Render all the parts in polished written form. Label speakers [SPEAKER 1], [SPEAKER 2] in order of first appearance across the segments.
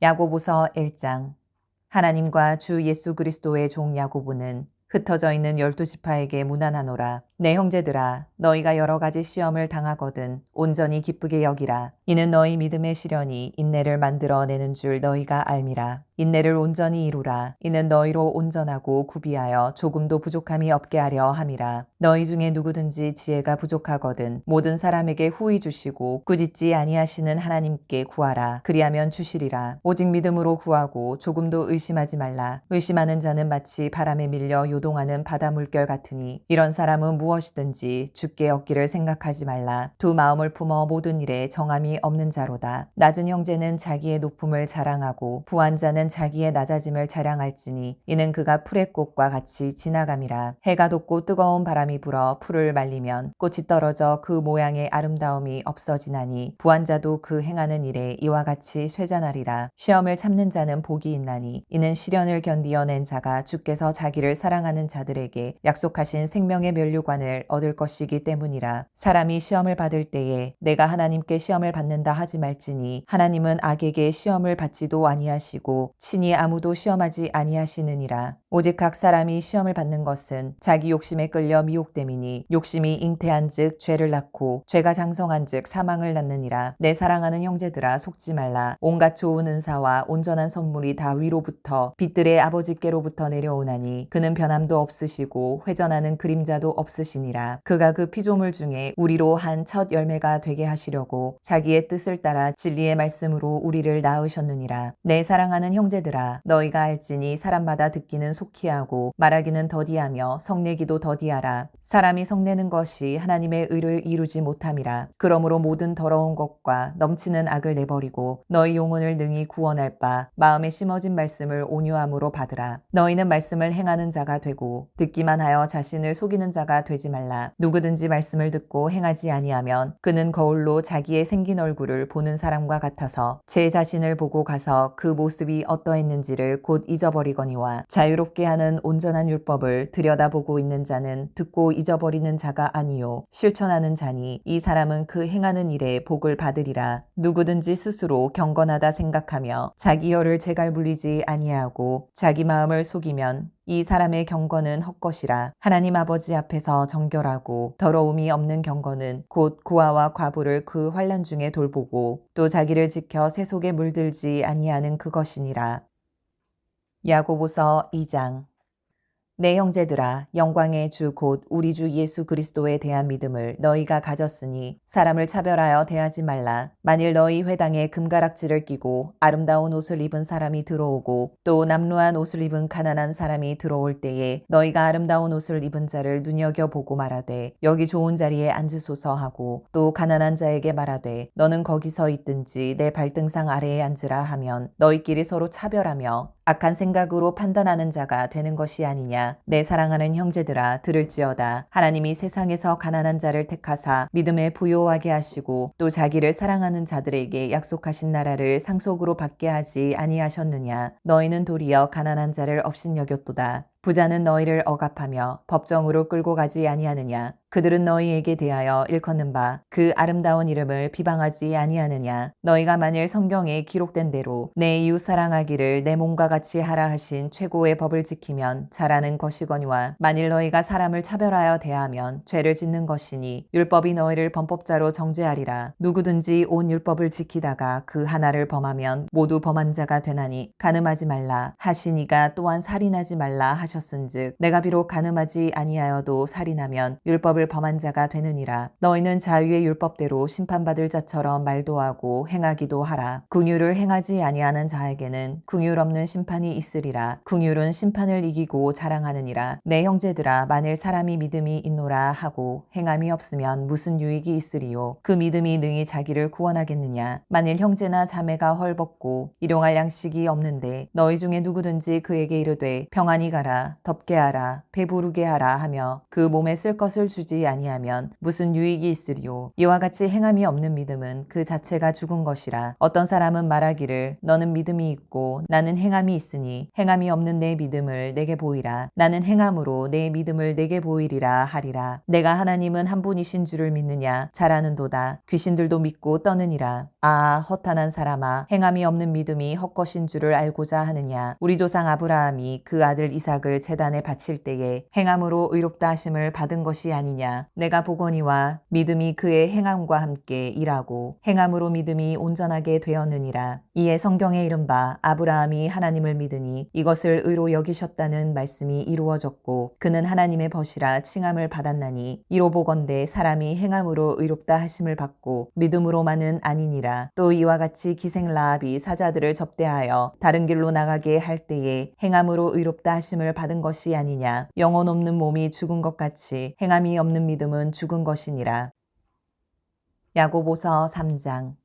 [SPEAKER 1] 야고보서 1장. 하나님과 주 예수 그리스도의 종 야고보는 흩어져 있는 12지파에게 문안하노라. 내 형제들아, 너희가 여러 가지 시험을 당하거든 온전히 기쁘게 여기라. 이는 너희 믿음의 시련이 인내를 만들어내는 줄 너희가 알미라. 인내를 온전히 이루라. 이는 너희로 온전하고 구비하여 조금도 부족함이 없게 하려 함이라. 너희 중에 누구든지 지혜가 부족하거든 모든 사람에게 후히 주시고 꾸짖지 아니하시는 하나님께 구하라. 그리하면 주시리라. 오직 믿음으로 구하고 조금도 의심하지 말라. 의심하는 자는 마치 바람에 밀려 요동하는 바다 물결 같으니 이런 사람은 무엇이든지 주께 얻기를 생각하지 말라. 두 마음을 품어 모든 일에 정함이 없는 자로다. 낮은 형제는 자기의 높음을 자랑하고 부한 자는 자기의 낮아짐을 자랑할지니 이는 그가 풀의 꽃과 같이 지나감이라. 해가 돋고 뜨거운 바람이 불어 풀을 말리면 꽃이 떨어져 그 모양의 아름다움이 없어지나니 부한 자도 그 행하는 일에 이와 같이 쇠잔하리라. 시험을 참는 자는 복이 있나니 이는 시련을 견디어 낸 자가 주께서 자기를 사랑하는 자들에게 약속하신 생명의 면류관을 얻을 것이기 때문이라. 사람이 시험을 받을 때에 내가 하나님께 시험을 받는다 하지 말지니 하나님은 악에게 시험을 받지도 아니하시고 친히 아무도 시험하지 아니하시느니라. 오직 각 사람이 시험을 받는 것은 자기 욕심에 끌려 미혹됨이니 욕심이 잉태한즉 죄를 낳고 죄가 장성한즉 사망을 낳느니라. 내 사랑하는 형제들아, 속지 말라. 온갖 좋은 은사와 온전한 선물이 다 위로부터 빛들의 아버지께로부터 내려오나니 그는 변함도 없으시고 회전하는 그림자도 없으시니라. 그가 그 피조물 중에 우리로 한 첫 열매가 되게 하시려고 자기의 뜻을 따라 진리의 말씀으로 우리를 낳으셨느니라. 내 사랑하는 형제들아, 너희가 알지니 사람마다 듣기는 속히 하고 말하기는 더디하며 성내기도 더디하라. 사람이 성내는 것이 하나님의 의를 이루지 못함이라. 그러므로 모든 더러운 것과 넘치는 악을 내버리고 너희 영혼을 능히 구원할 바 마음에 심어진 말씀을 온유함으로 받으라. 너희는 말씀을 행하는 자가 되고 듣기만 하여 자신을 속이는 자가 되지 말라. 누구든지 말씀을 듣고 행하지 아니하면 그는 거울로 자기의 생긴 얼굴을 보는 사람과 같아서 제 자신을 보고 가서 그 모습이 어떠했는지를 곧 잊어버리거니와 자유롭게 하는 온전한 율법을 들여다보고 있는 자는 듣고 잊어버리는 자가 아니요 실천하는 자니 이 사람은 그 행하는 일에 복을 받으리라. 누구든지 스스로 경건하다 생각하며 자기 혀를 제갈 물리지 아니하고 자기 마음을 속이면 이 사람의 경건은 헛것이라. 하나님 아버지 앞에서 정결하고 더러움이 없는 경건은 곧 고아와 과부를 그 환난 중에 돌보고 또 자기를 지켜 세속에 물들지 아니하는 그것이니라. 야고보서 2장. 내 형제들아, 영광의 주 곧 우리 주 예수 그리스도에 대한 믿음을 너희가 가졌으니 사람을 차별하여 대하지 말라. 만일 너희 회당에 금가락지를 끼고 아름다운 옷을 입은 사람이 들어오고 또 남루한 옷을 입은 가난한 사람이 들어올 때에 너희가 아름다운 옷을 입은 자를 눈여겨보고 말하되 여기 좋은 자리에 앉으소서 하고 또 가난한 자에게 말하되 너는 거기 서 있든지 내 발등상 아래에 앉으라 하면 너희끼리 서로 차별하며 악한 생각으로 판단하는 자가 되는 것이 아니냐. 내 사랑하는 형제들아, 들을지어다. 하나님이 세상에서 가난한 자를 택하사 믿음에 부요하게 하시고 또 자기를 사랑하는 자들에게 약속하신 나라를 상속으로 받게 하지 아니하셨느냐. 너희는 도리어 가난한 자를 업신여겼도다. 부자는 너희를 억압하며 법정으로 끌고 가지 아니하느냐. 그들은 너희에게 대하여 일컫는 바 그 아름다운 이름을 비방하지 아니하느냐. 너희가 만일 성경에 기록된 대로 내 이웃 사랑하기를 내 몸과 같이 하라 하신 최고의 법을 지키면 잘하는 것이거니와 만일 너희가 사람을 차별하여 대하면 죄를 짓는 것이니 율법이 너희를 범법자로 정죄하리라. 누구든지 온 율법을 지키다가 그 하나를 범하면 모두 범한 자가 되나니 간음하지 말라 하시니가 또한 살인하지 말라 하셨은즉 내가 비록 간음하지 아니하여도 살인하면 율법을 범한 자가 되느니라. 너희는 자유의 율법대로 심판받을 자처럼 말도 하고 행하기도 하라. 긍휼을 행하지 아니하는 자에게는 긍휼 없는 심판이 있으리라. 긍휼은 심판을 이기고 자랑하느니라. 내 형제들아, 만일 사람이 믿음이 있노라 하고 행함이 없으면 무슨 유익이 있으리요. 그 믿음이 능히 자기를 구원하겠느냐. 만일 형제나 자매가 헐벗고 일용할 양식이 없는데 너희 중에 누구든지 그에게 이르되 평안히 가라 하라, 덥게 하라, 배부르게 하라 하며 그 몸에 쓸 것을 주지 아니하면 무슨 유익이 있으리요. 이와 같이 행함이 없는 믿음은 그 자체가 죽은 것이라. 어떤 사람은 말하기를 너는 믿음이 있고 나는 행함이 있으니 행함이 없는 내 믿음을 내게 보이라. 나는 행함으로 내 믿음을 내게 보이리라 하리라. 내가 하나님은 한 분이신 줄을 믿느냐? 잘 아는도다. 귀신들도 믿고 떠느니라. 아, 허탄한 사람아, 행함이 없는 믿음이 헛것인 줄을 알고자 하느냐? 우리 조상 아브라함이 그 아들 이삭을 제단에 바칠 때에 행함으로 의롭다 하심을 받은 것이 아니냐? 내가 보거니와 믿음이 그의 행함과 함께 일하고 행함으로 믿음이 온전하게 되었느니라. 이에 성경에 이른바 아브라함이 하나님을 믿으니 이것을 의로 여기셨다는 말씀이 이루어졌고 그는 하나님의 벗이라 칭함을 받았나니 이로 보건대 사람이 행함으로 의롭다 하심을 받고 믿음으로만은 아니니라. 또 이와 같이 기생 라합이 사자들을 접대하여 다른 길로 나가게 할 때에 행함으로 의롭다 하심을 받은 것이 아니냐. 영혼 없는 몸이 죽은 것 같이 행함이 없는 믿음은 죽은 것이니라. 야고보서 3장.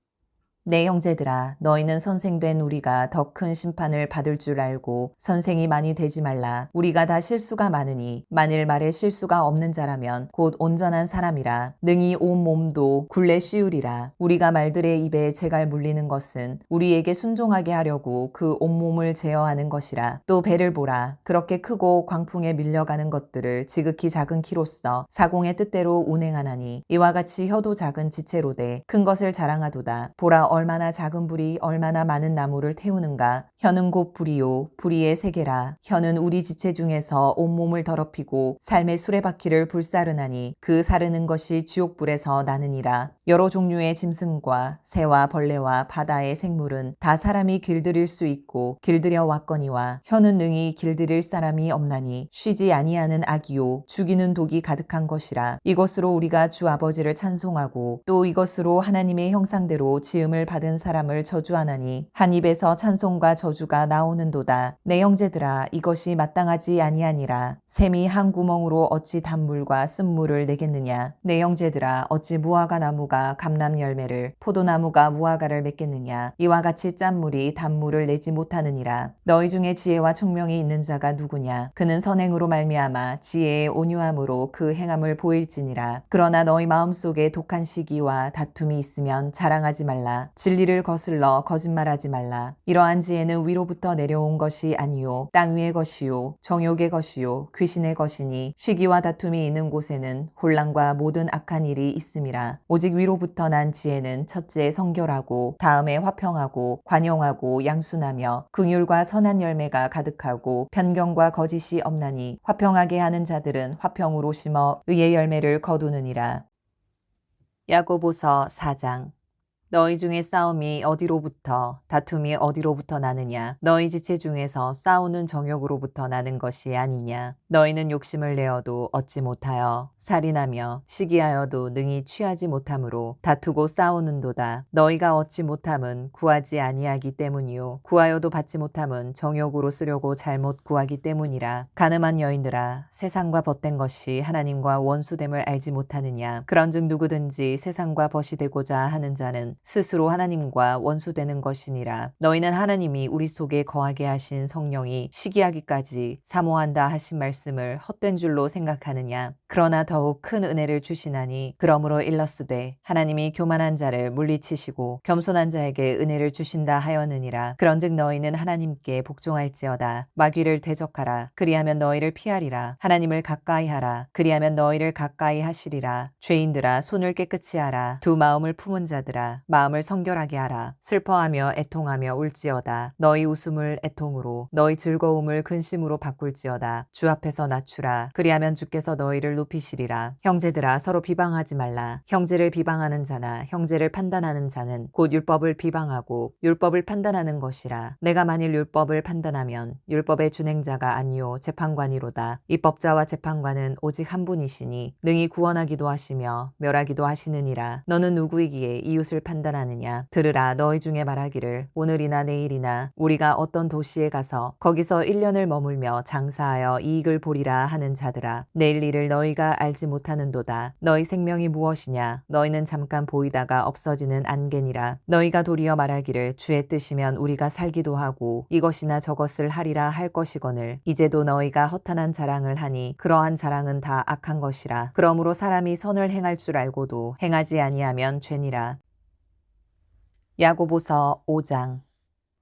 [SPEAKER 1] 내 형제들아, 너희는 선생된 우리가 더 큰 심판을 받을 줄 알고 선생이 많이 되지 말라. 우리가 다 실수가 많으니 만일 말에 실수가 없는 자라면 곧 온전한 사람이라. 능히 온 몸도 굴레 씌우리라. 우리가 말들의 입에 재갈 물리는 것은 우리에게 순종하게 하려고 그 온몸을 제어하는 것이라. 또 배를 보라. 그렇게 크고 광풍에 밀려가는 것들을 지극히 작은 키로써 사공의 뜻대로 운행하나니 이와 같이 혀도 작은 지체로되 큰 것을 자랑하도다. 보라, 얼마나 작은 불이 얼마나 많은 나무를 태우는가. 혀는 곧 불이요 불의의 세계라. 혀는 우리 지체 중에서 온몸을 더럽히고 삶의 수레바퀴를 불사르나니 그 사르는 것이 지옥불에서 나느니라. 여러 종류의 짐승과 새와 벌레와 바다의 생물은 다 사람이 길들일 수 있고 길들여 왔거니와 혀는 능히 길들일 사람이 없나니 쉬지 아니하는 악이요 죽이는 독이 가득한 것이라. 이것으로 우리가 주 아버지를 찬송하고 또 이것으로 하나님의 형상대로 지음을 받은 사람을 저주하나니 한 입에서 찬송과 저주가 나오는도다. 내 형제들아, 이것이 마땅하지 아니하니라. 샘이 한 구멍으로 어찌 단물과 쓴물을 내겠느냐. 내 형제들아, 어찌 무화과 나무가 감람 열매를 포도나무가 무화과를 맺겠느냐. 이와 같이 짠물이 단물을 내지 못하느니라. 너희 중에 지혜와 총명이 있는 자가 누구냐. 그는 선행으로 말미암아 지혜의 온유함으로 그 행함을 보일지니라. 그러나 너희 마음속에 독한 시기와 다툼이 있으면 자랑하지 말라. 진리를 거슬러 거짓말하지 말라. 이러한 지혜는 위로부터 내려온 것이 아니요 땅 위의 것이요 정욕의 것이요 귀신의 것이니 시기와 다툼이 있는 곳에는 혼란과 모든 악한 일이 있음이라. 오직 위로부터 난 지혜는 첫째 성결하고 다음에 화평하고 관용하고 양순하며 긍휼과 선한 열매가 가득하고 편견과 거짓이 없나니 화평하게 하는 자들은 화평으로 심어 의의 열매를 거두느니라. 야고보서 4장. 너희 중에 싸움이 어디로부터 다툼이 어디로부터 나느냐. 너희 지체 중에서 싸우는 정욕으로부터 나는 것이 아니냐. 너희는 욕심을 내어도 얻지 못하여 살인하며 시기하여도 능히 취하지 못함으로 다투고 싸우는도다. 너희가 얻지 못함은 구하지 아니하기 때문이요 구하여도 받지 못함은 정욕으로 쓰려고 잘못 구하기 때문이라. 가늠한 여인들아, 세상과 벗된 것이 하나님과 원수됨을 알지 못하느냐. 그런즉 누구든지 세상과 벗이 되고자 하는 자는 스스로 하나님과 원수되는 것이니라. 너희는 하나님이 우리 속에 거하게 하신 성령이 시기하기까지 사모한다 하신 말씀을 헛된 줄로 생각하느냐. 그러나 더욱 큰 은혜를 주시나니 그러므로 일러스되 하나님이 교만한 자를 물리치시고 겸손한 자에게 은혜를 주신다 하였느니라. 그런즉 너희는 하나님께 복종할지어다. 마귀를 대적하라. 그리하면 너희를 피하리라. 하나님을 가까이 하라. 그리하면 너희를 가까이 하시리라. 죄인들아, 손을 깨끗이 하라. 두 마음을 품은 자들아, 마음을 성결하게 하라. 슬퍼하며 애통하며 울지어다. 너희 웃음을 애통으로 너희 즐거움을 근심으로 바꿀지어다. 주 앞에서 낮추라. 그리하면 주께서 너희를 높이시리라. 형제들아, 서로 비방하지 말라. 형제를 비방하는 자나 형제를 판단하는 자는 곧 율법을 비방하고 율법을 판단하는 것이라. 내가 만일 율법을 판단하면 율법의 준행자가 아니요 재판관이로다. 입법자와 재판관은 오직 한 분이시니 능히 구원하기도 하시며 멸하기도 하시느니라. 너는 누구이기에 이웃을 판단하느냐. 판단하느냐? 들으라, 너희 중에 말하기를 오늘이나 내일이나 우리가 어떤 도시에 가서 거기서 1년을 머물며 장사하여 이익을 보리라 하는 자들아, 내일 일을 너희가 알지 못하는도다. 너희 생명이 무엇이냐? 너희는 잠깐 보이다가 없어지는 안개니라. 너희가 도리어 말하기를 주의 뜻이면 우리가 살기도 하고 이것이나 저것을 하리라 할 것이거늘, 이제도 너희가 허탄한 자랑을 하니 그러한 자랑은 다 악한 것이라. 그러므로 사람이 선을 행할 줄 알고도 행하지 아니하면 죄니라. 야고보서 5장.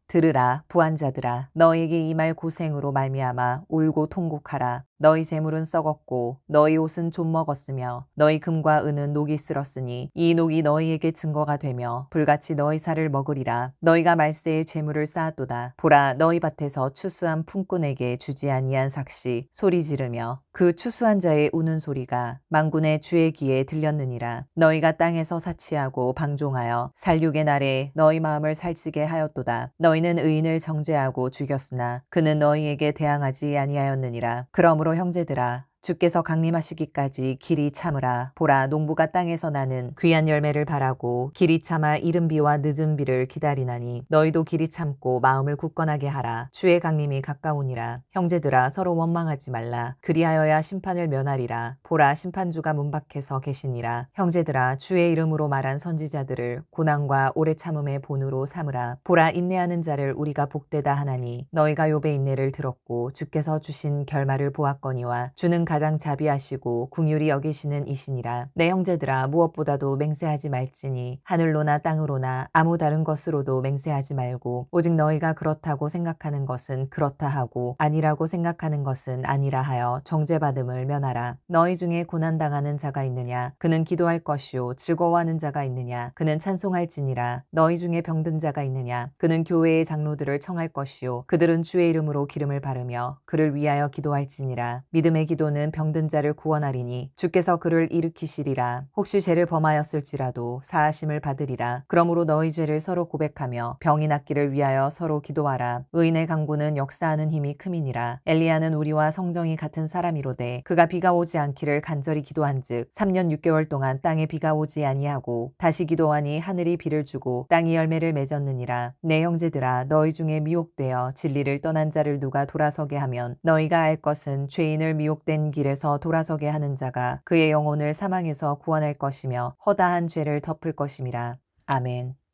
[SPEAKER 1] 들으라, 부한자들아, 너희에게 이 말 고생으로 말미암아 울고 통곡하라. 너희 재물은 썩었고 너희 옷은 좀 먹었으며 너희 금과 은은 녹이 쓸었으니 이 녹이 너희에게 증거가 되며 불같이 너희 살을 먹으리라. 너희가 말세에 재물을 쌓았도다. 보라, 너희 밭에서 추수한 품꾼에게 주지 아니한 삭시 소리 지르며 그 추수한 자의 우는 소리가 만군의 주의 귀에 들렸느니라. 너희가 땅에서 사치하고 방종하여 살육의 날에 너희 마음을 살찌게 하였도다. 너희는 의인을 정죄하고 죽였으나 그는 너희에게 대항하지 아니하였느니라. 그러므로 형제들아, 주께서 강림하시기까지 길이 참으라. 보라, 농부가 땅에서 나는 귀한 열매를 바라고 길이 참아 이른 비와 늦은 비를 기다리나니 너희도 길이 참고 마음을 굳건하게 하라. 주의 강림이 가까우니라. 형제들아, 서로 원망하지 말라. 그리하여야 심판을 면하리라. 보라, 심판주가 문 밖에서 계시니라. 형제들아, 주의 이름으로 말한 선지자들을 고난과 오래 참음의 본으로 삼으라. 보라, 인내하는 자를 우리가 복되다 하나니 너희가 욥의 인내를 들었고 주께서 주신 결말을 보았거니와 주는 가장 자비하시고 긍휼히 여기시는 이시니라. 내 형제들아, 무엇보다도 맹세하지 말지니 하늘로나 땅으로나 아무 다른 것으로도 맹세하지 말고 오직 너희가 그렇다고 생각하는 것은 그렇다 하고 아니라고 생각하는 것은 아니라 하여 정죄받음을 면하라. 너희 중에 고난당하는 자가 있느냐? 그는 기도할 것이요. 즐거워하는 자가 있느냐? 그는 찬송할지니라. 너희 중에 병든 자가 있느냐? 그는 교회의 장로들을 청할 것이요. 그들은 주의 이름으로 기름을 바르며 그를 위하여 기도할지니라. 믿음의 기도는 병든 자를 구원하리니 주께서 그를 일으키시리라. 혹시 죄를 범하였을지라도 사하심을 받으리라. 그러므로 너희 죄를 서로 고백하며 병이 낫기를 위하여 서로 기도하라. 의인의 강구는 역사하는 힘이 크미니라. 엘리야는 우리와 성정이 같은 사람이로되 그가 비가 오지 않기를 간절히 기도한즉 3년 6개월 동안 땅에 비가 오지 아니하고 다시 기도하니 하늘이 비를 주고 땅이 열매를 맺었느니라. 내 형제들아, 너희 중에 미혹되어 진리를 떠난 자를 누가 돌아서게 하면 너희가 알 것은 죄인을 미혹된 길에서 돌아서게 하는 자가 그의 영혼을 사망에서 구원할 것이며 허다한 죄를 덮을 것임이라. 아멘.